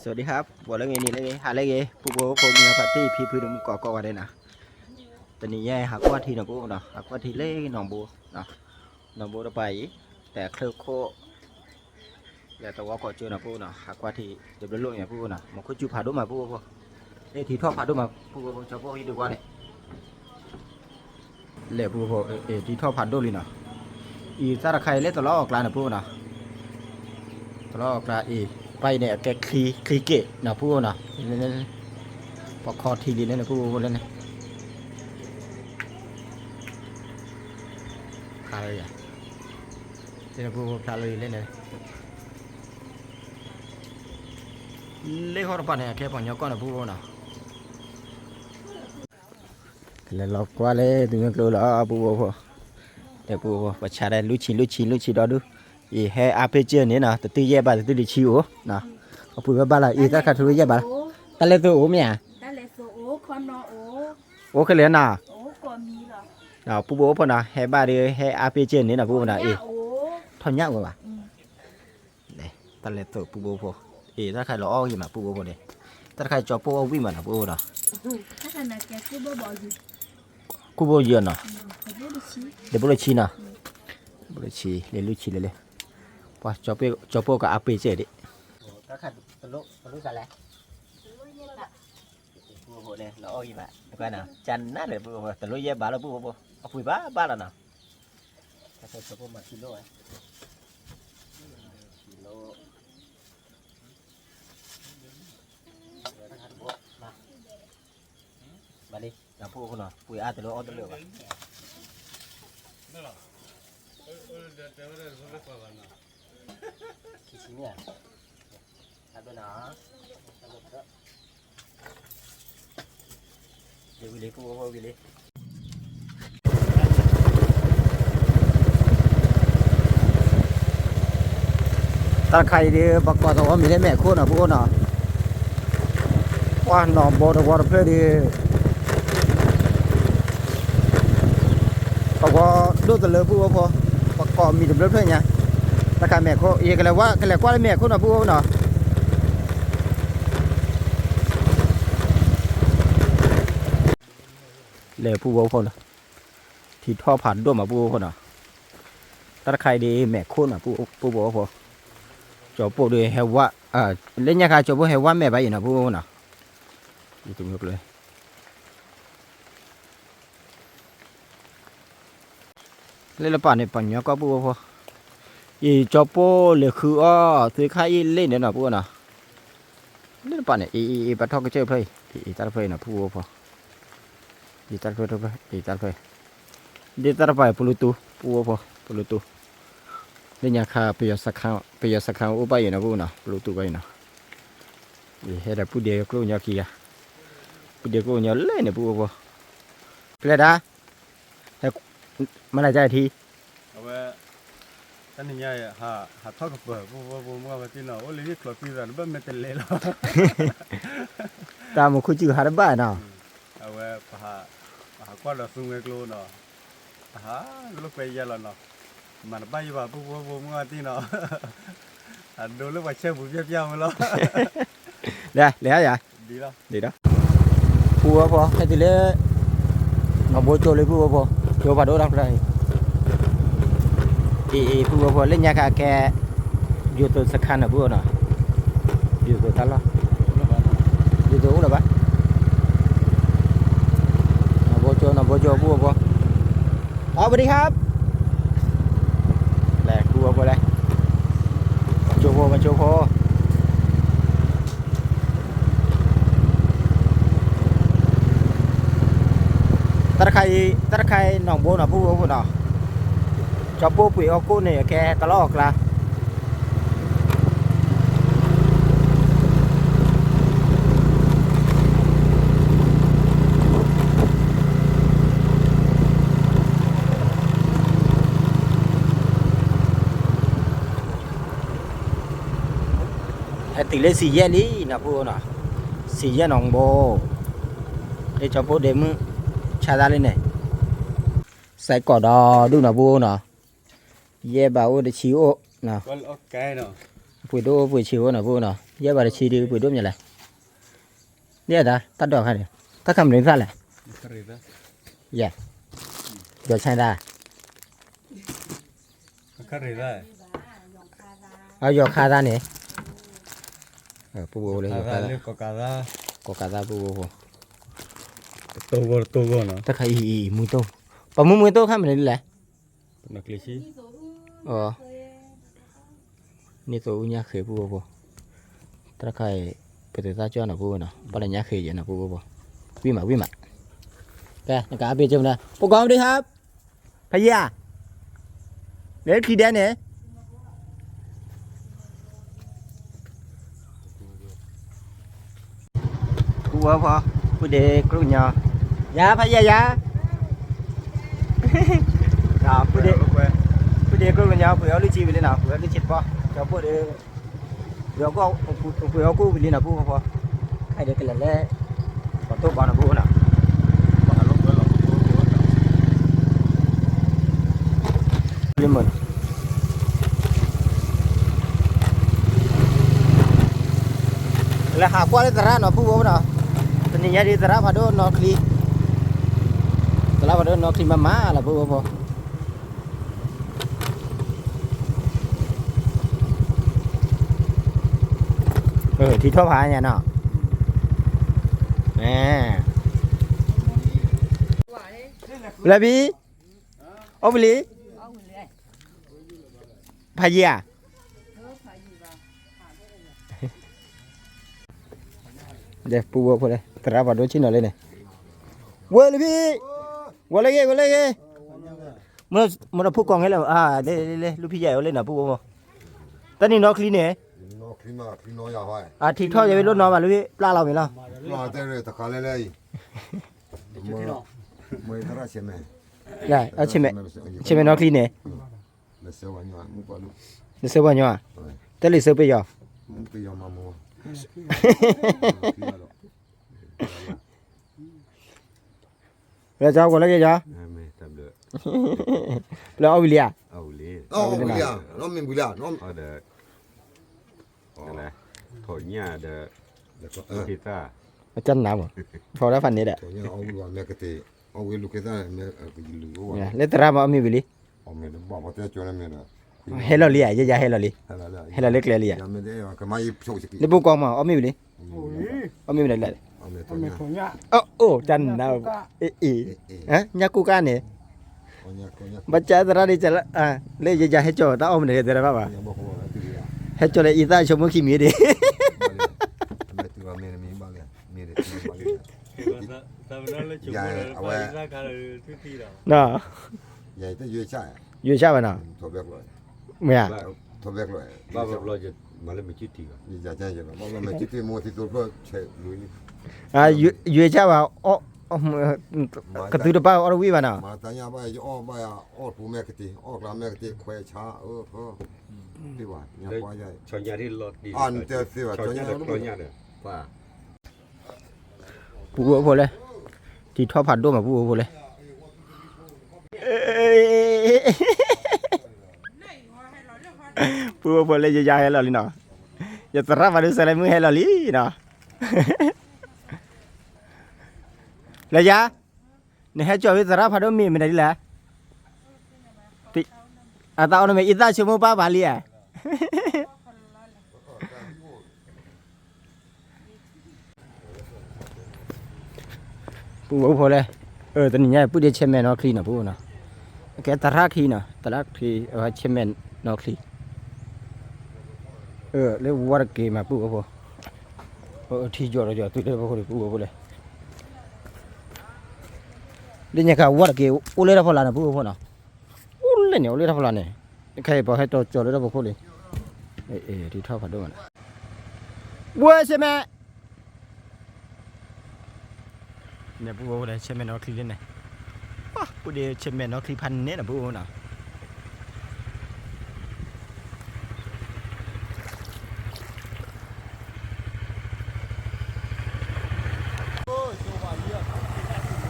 สวัสดีครับบอกแล้วไงนี่เลยหาอะไรเงี้ยผู้บริโภคมีปาร์ตี้พี่พื้นก่อกันได้นะตอนนี้แย่หักว่าที่หนองบัวเนาะหักว่าที่เล่หนองบัวเนาะหนองบัวเราไปแต่เคลือบโคแล้วแต่ว่าก่อเจอหนองบัวเนาะหักว่าที่เดี๋ยวเรื่องอย่างพูดเนาะมันก็จูผ่าดุมาพูดพวกนี่ที่ท่อผ่าดุมาพูดชาวพวกที่ดูว่าเนี่ยเล่พูดพวกที่ท่อผ่าดุเลยเนาะอีสารใครเล่ตลอดกลางนะพูดเนาะตลอดกลางอีไปเนี่ยแกคลีเกะนะพูดเนาะนี่พอคอทีดีเนี่ยนะพูดเล่นนะคาเลยอ่ะเล่นนะพูดคาเลยเล่นเลยเล่นเขาตะปันเนี่ยแค่ปัญญาก้อนนะพูดเนาะเล่นล็อกว่าเลยถึงจะรู้แล้วพูดพอแต่พูดประชาได้ลุชิดอดูอีให้อาเปเจอเนี่ยนะแต่ตีเย่บ้านแต่ตีชิวนะเอาพูดว่าบ้านละอีถ้าขาดทุนเย่บ้านแต่เล่นตัวโอ้เมียแต่เลโซโอคอนโอโอ้คือเล่นน่ะโอ้ก็มีเหรอผู้บริโภคนะให้บ้านเดียวให้อาเปเจอเนี่ยนะพูดนะอีทอนยากกว่าเนี่ยแต่เล่นตัวผู้บริโภคอีถ้าใครรออยู่มาผู้บริโภคเนี่ยถ้าใครจอผู้วิ่งมานะผู้นะถ้าขนาดแกกูบ่บอกอยู่กูบริเยอะนะเดี๋ยวบุรุษชี้เดี๋ยวบุรุษชีเรียนรู้ชีเลยพอจอผู้กับอาเปเจอดิถ้าใครตลุกันแล้วผู้บริโภคเนี่ยรออยู่มาแล้วก็นะจันน่าเลยผู้บริโภคตลุเย่บ้านแล้วผู้บริโภคเอาปุ๋ยบ้านแล้วนะถ้าใครจอผู้มากิโลมาดิเราพูดคนหน่อยปุ๋ยอาจจะรู้อ้อตัวเลือกคิดเนี่ยทำไปหนาเดี๋ยววิลลี่พูดว่าวิลลี่ตาใครดีประกอบตัวมีได้แม่โคตรนะพูดนะว่าหนอโบดวอร์เพลดีเขาก็ดูแต่เลยพูดว่าพอประกอบมีแต่เรื่องเพื่อนไงตาใครแม่โคเอียกันเลยว่าแม่โคตรนะพูดนะเลยพูดว่าคนที่ท่อผ่านด้วยมาพูดว่าคนนะตาใครดีแม่โคตรนะพูดว่าพอจบพูดด้วยเฮว่าเล่นยังไงจบพูดเฮว่าแม่ไปอยู่นะพูดว่านะอยู่ตรงนี้เลยเล่นละป่านเนี่ยปัญญาก็พูดพออีจอโป้เหลือคือซื้อค่ายเล่นเนี่ยนะพูดนะเล่นละป่านเนี่ยอีปัททอกก็เจอเพลย์อีตาเพลย์นะพูดพออีตาเพลย์อีตาเพลย์ดีตาเพลย์พูดตัวพูดพอพูดตัวเล่นยาคาเปียสักครั้งอุบายนะพูดนะพูดตัวไปนะอีเฮดพูดเดียวกลัวยาขี้อะพูดเดียวกลัวยาเล่นเนี่ยพูดพอเพลย์ด้ามันอะไรใจทีเอาไว้ท่านนี่ยัยหาทอดกับเบอร์พวกว่าที่เราโอ้ยนี่คลอปีรันบ้านไม่เต็มเลยหรอตามมันคุยจืดหาได้บ้านเนาะเอาไว้หากว่าเราสุ่งเอกโลเนาะลูกไปยันเนาะมันบ้าอยู่ว่าพวกว่าที่เนาะดูลูกว่าเชื่อบุญเยี่ยมๆแล้วเลยอย่าดีแล้วพูดว่าพอให้ทีเล่น้องโบโจเลยพูดว่าพอโจบาโดรับเลยพูดว่าพอเล่นยาคาแกอยู่ตัวสักขันนะพูดนะอยู่ตัวตลอดอยู่ตัวอะไรบ้างน้องโบโจพูดว่าพอสวัสดีครับแหลกพูดว่าพอเลยโจโพมาโจโพตาใครหนองโบนะพูดว่าเนาะจอบปูปุ๋ยออกกู้เนี่ยแกตลอดละติเลยสี่แย่นี้นะพูดนะสี่แย่หนองโบไอ้จอบปูเดมชาดาเลยเนี่ยใส่กอดดูนะพูดนะเย่บ่าวเดชิโอนะก็โอเคเนาะ ปุ๋ยดูปุ๋ยชิวนะพูดนะ ya ba chi đi buổi đêm như này nè ta đọc hay ta cầm đến ra lại dạ rồi sai ra khari ra ở giờ khai ra nè ở bù lên khai ra có cả ra bù to go nó ta khai mui tô bà mui tô khai mình đi lại nó kì chi ni tô nhá khế bù ta khai bây giờ ta cho nó bù nào bắt đầu nhá khế vậy nó bù quy mà cái nó cả bên trong này bố con đi hấp phải gì à để khi đen nè bù bù để cứ nhỏ giá phải giá đó bù để cứ nhỏ bù ở đi chi bên nào bù ở đi chết po cho bù để bù có bù ở cô bên nào bù po hay để cái là lẽ còn tốt bao nào bù nào lên mình là hạ qua lên tara nó bù nào tadi nyari tara pada nokli tara pada nokli mama lah bù thì thua phải nhà nó nè là bi ô bi phải gì à để bù bù đây tara vào đôi chín nó lên này quên đi quên lấy nó phụ con hay là đây lúc phi dạy lên là bù bù tao đi nó clean nè clean nó ya hoài thì thôi vậy lúc nó mà lúc la lâu vậy lo la đây rồi ta khai lại mới ta ra xem mẹ dạ xem mẹ nó clean nè là sơ vào nhà mua qua luôn để sơ vào nhà tới lịch sơ bây giờ bây giờ mà mua là cháu còn lấy cái gì là ông William nó mình William nó ada này thổi nhà de kita chân nào mà phao đã phần này đấy nhà ông gọi mẹ cái gì ông will look at that mẹ cái gì luôn lấy tara mà ông William ông mẹ nó bảo bắt cho nó mẹ nó hello li à dạ hello li hello li clear li à mẹ đấy cái máy số cái lấy bông con mà ông William ông William lại ông mẹ thôi nhá chân nào hả nhà cô ca này baca tara đi chả lấy dạ hết cho tao ông này tara ba hết cho lại ita cho mỗi khi mi đi nó vậy tới dưới chạy dưới sao vậy nào thôi biết rồi mẹ à thôi biết rồi bao lo giờ mà lên một chút thì giờ chạy rồi bao giờ mình chỉ mua thì tôi có chạy lùi dưới sao vào cái thứ đó bao ở đâu vậy nào mà tại nhà bây giờ bây giờ phụ mẹ cái gì làm mẹ cái gì khỏe cha đi vào nhà qua vậy cho nhà đi lọt đi ăn tiêu tiêu cho nhà được nhà được và bùa vô lên thì thoa phản đô mà bùa vô lên bùa vô lên giờ hay là gì nào giờ tara vào đây sẽ làm hay là gì nào là giá này hết cho biết tara phản đô mình đây là thì tao nó mày ít ra chưa mua ba vali à bùa vô lên tận nhà bùa đi xem mẹ nó clean à bùa nào cái tara clean à tara clean xem mẹ nó clean lấy water kì mà bùa vô thì giờ tụi đây bùa vô lên đi nhà cái water kì u lấy ra phô là bùa vô nào u lấy nhiều lấy ra phô là này cái bảo hay cho lấy ra phô đi thì thao phản đồ này bùa xem mẹ nhà bùa đây xem mẹ nó clean này bùa đi xem mẹ nó clean pan nè là bùa nào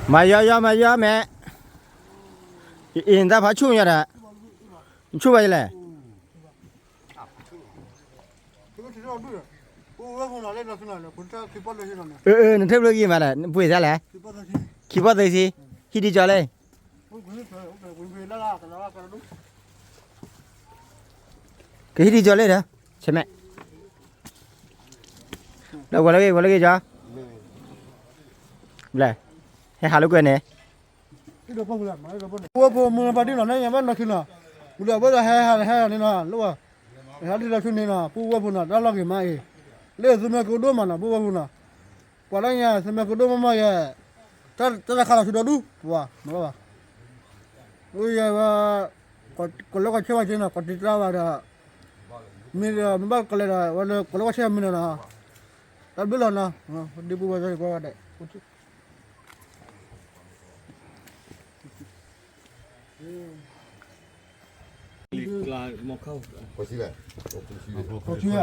mà do mẹ hiện ta phải chung nhà đó chung vậy này ว่าคนเราเล่นเราสนุกนะคุณจะคิดว่าเราสนุกนะ นั่นเทปเลยกี่มาละปุ้ยซะแหละ คิดว่าเราที่ คิดว่าเลยสิฮิดีจอเลย คุณเป็นล่ากันแล้วกันดู ก็ฮิดีจอเลยเด้อใช่ไหมแล้ววันละกี่จอเลยให้หาลูกกันเนี่ย ที่เราพูดกันมาเราพูดว่าผมมึงปฏิบัติเนี่ยยังไม่นักขึ้นนะกูเลยว่าจะให้นี่นะรู้ว่าหาที่เราชุนนี่นะพูดว่าพูดนะแล้วเรากี่มาเอเลี้ยงสมัยกูดูมันนะพูดว่าพูดนะกว่านั้นเนี่ยสมัยกูดูมันมาเย่จะขาดชุดดูว่าไม่ว่าโอ้ยว่าก็แล้วก็เชื่อว่าจริงนะก็ติดแล้วว่ามีบ้านก็เลยว่าก็แล้วก็เชื่อมีนะแต่เบลล์นะดีพูดว่าจะก็ได้ Có chi vậy? có chưa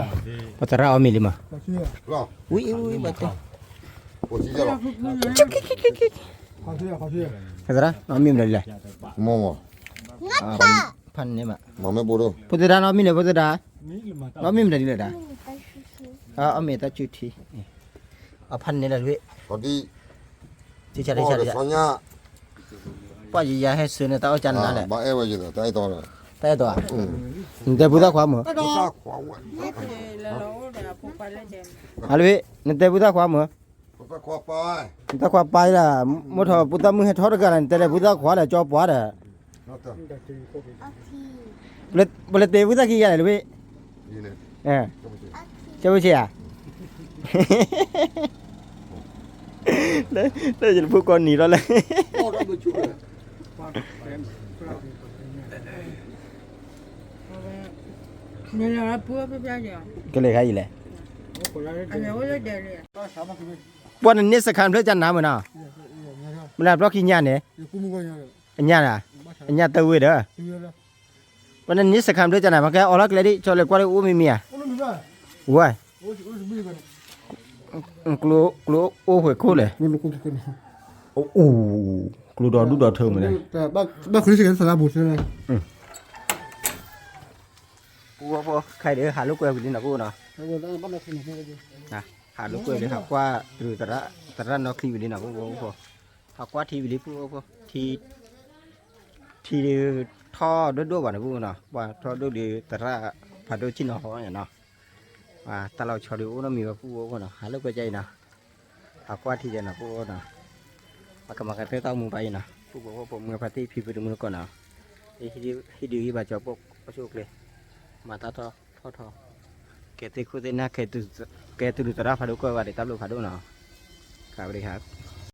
ปัตตาราเอามีลิมา có chưa Lo. อุ้ยบัตร Có chi vậy? có chưa ปัตตาราเอามีเลยเลย Mò mò. พันเนี่ยมา Mà mẹ bố đâu? ปัตตาราเอามีเลยปัตตาราเอามีเลยเลยได้เอามีตาจุดที่เอาพันนี่แหละด้วย Còn đi. ที่จะได้ Bò ใช่ để xóa nhá. ป้าใหญ่ให้ซื้อเนี่ยตาเอาจันนั่นแหละ Bà em bây giờ tay to rồi. แต่ตัวแต่พุทธความเหรอ Nó ra khóa vậy. อะไรนั่นแต่พุทธความเหรอ Nó ra khóa bài. พุทธความไปล่ะมดพุทธมือให้ทอดกันแต่พุทธขวาแหละจอปวาดอ่ะ Nó tờ. เปลเตพุทธกี่อะไรด้วย Đi này. เจ้าไม่ใช่อ่ะแล้วจะพูดก่อนหนีแล้วเลย Bò đã bị chú rồi. นี่เราพูดไปเดียว ก็เลยใครอีแหละ อันนี้ว่าเดี๋ยวเลย วันนี้สักครั้งเพื่อจันน้ำเหมือนน่ะมันแล้วเพราะขี้ยานเนี่ย cũng mua nhà อันยานอ่ะอันยานตัวเวเด้อ chưa đó วันนี้สักครั้งเพื่อจันน้ำมันแกออกลักเลยดิจอเลยกว่าเลยอู้ไม่มีอ่ะ ôi nó ra ว้าย ôi bây giờ กลัวโอ้หวยคู่เลย nó cũng cái โอ้โหกลัวดอดูดอเธอมาเลย bác khuyến khích sản bột này ปูใครเดี๋ยวหาลูกเกลือไปดินนะปูเนาะ bắt đầu khuyến khích นะหาลูกเกลือเดี๋ยวหากว่าหรือแต่ละนอกทีวีดินนะปูหากว่าทีวีดิปูทีท่อด้วยว่านะปูเนาะว่าท่อด้วยแต่ละผ่าด้วยชิ้นหออย่างเนาะว่าแต่เราชอบดูน้ำมีว่าปูเนาะหาลูกเกลือใจนะหากว่าที่จะนะปูเนาะมากรรมการเพื่อต้องมึงไปนะปูบอกว่าผมเมื่อพาร์ตี้พี่ไปดูมือก่อนเนาะที่ดีบาดเจ็บปกประชุกเลยมาตาท่อแกติคุยนะแกตุตระพาดุก็ว่าได้ตับลูกพาดุเนาะครับสวัสดีครับ